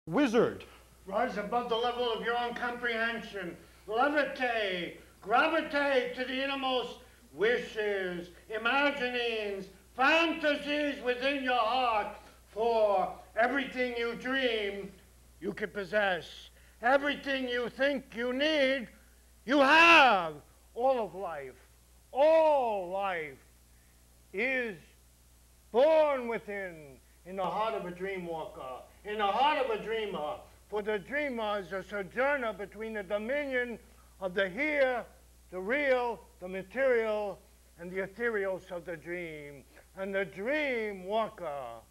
Wizard. Rise above the level of your own comprehension. Levitate. Gravitate to the innermost wishes, imaginings, fantasies within your heart. For everything you dream, you can possess. Everything you think you need, you have. All of life, all life is born within, in the heart of a dreamwalker, in the heart of a dreamer. For the dreamer is a sojourner between the dominion of the here, the real, the material, and the ethereals of the dream. And the dream walker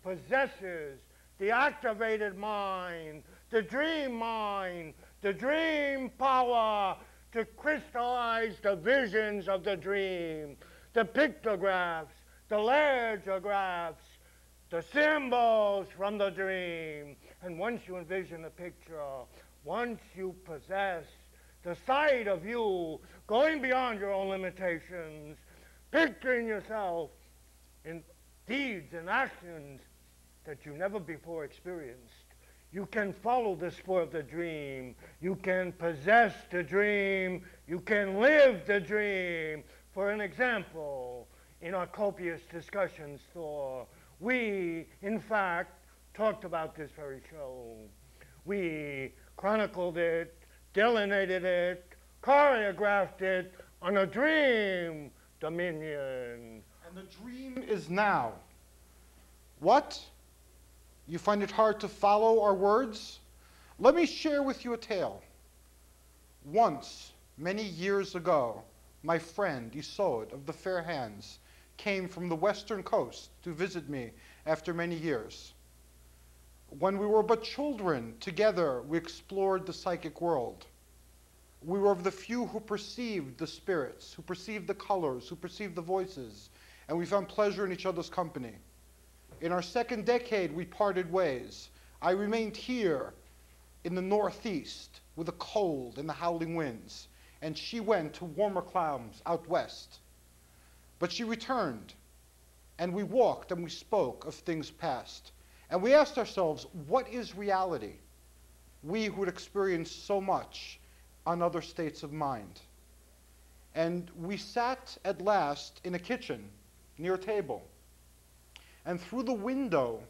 possesses the activated mind, the dream power to crystallize the visions of the dream, the pictographs, the legographs, the symbols from the dream. And once you envision a picture, once you possess the sight of you going beyond your own limitations, picturing yourself in deeds and actions that you never before experienced, you can follow the spoor of the dream. You can possess the dream. You can live the dream. For an example, in our copious discussions, Thor, we, in fact, talked about this very show. We chronicled it, delineated it, choreographed it on a dream dominion. And the dream is now. What? You find it hard to follow our words? Let me share with you a tale. Once, many years ago, my friend Isolde of the Fair Hands came from the western coast to visit me after many years. When we were but children, together we explored the psychic world. We were of the few who perceived the spirits, who perceived the colors, who perceived the voices, and we found pleasure in each other's company. In our second decade, we parted ways. I remained here in the northeast with the cold and the howling winds, and she went to warmer climes out west. But she returned, and we walked and we spoke of things past. And we asked ourselves, what is reality? We who had experienced so much on other states of mind. And we sat at last in a kitchen near a table. And through the window,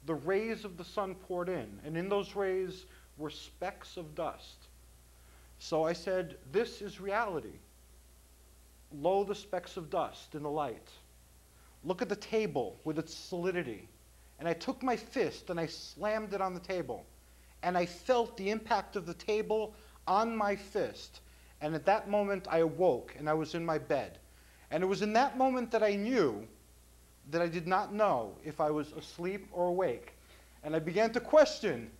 the rays of the sun poured in, and in those rays were specks of dust. So I said, this is reality. Lo, the specks of dust in the light. Look at the table with its solidity. And I took my fist and I slammed it on the table. And I felt the impact of the table on my fist. And at that moment, I awoke and I was in my bed. And it was in that moment that I knew that I did not know if I was asleep or awake. And I began to question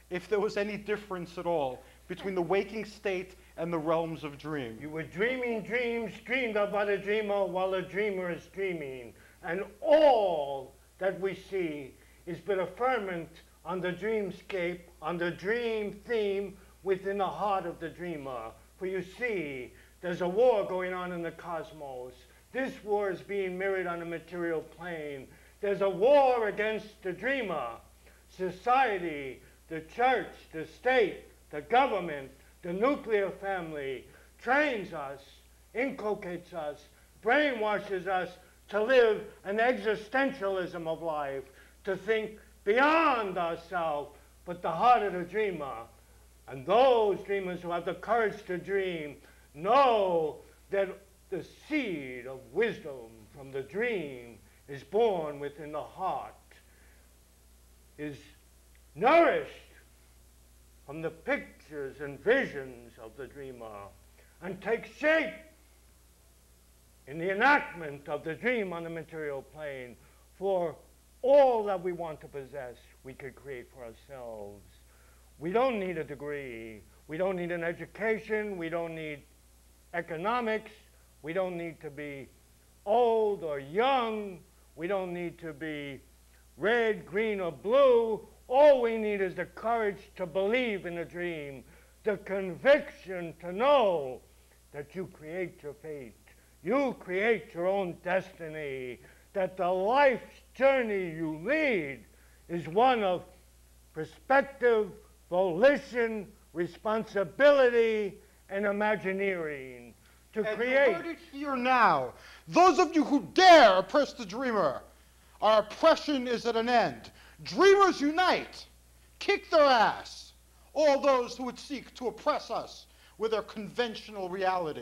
if there was any difference at all between the waking state and the realms of dream. You were dreaming dreams dreamed of by the dreamer while the dreamer is dreaming. And all that we see is but a ferment on the dreamscape, on the dream theme within the heart of the dreamer. For you see, there's a war going on in the cosmos. This war is being mirrored on a material plane. There's a war against the dreamer. Society, the church, the state, the government, the nuclear family trains us, inculcates us, brainwashes us to live an existentialism of life, to think beyond ourselves, but the heart of the dreamer. And those dreamers who have the courage to dream know that the seed of wisdom from the dream is born within the heart, is nourished from the pictures and visions of the dreamer, and takes shape in the enactment of the dream on the material plane. For all that we want to possess, we could create for ourselves. We don't need a degree. We don't need an education. We don't need economics. We don't need to be old or young. We don't need to be red, green, or blue. All we need is the courage to believe in a dream, the conviction to know that you create your fate. You create your own destiny, that the life's journey you lead is one of perspective, volition, responsibility, and imagineering to And create. you heard it here now. Those of you who dare oppress the dreamer, our oppression is at an end. Dreamers unite. Kick their ass. All those who would seek to oppress us with their conventional reality.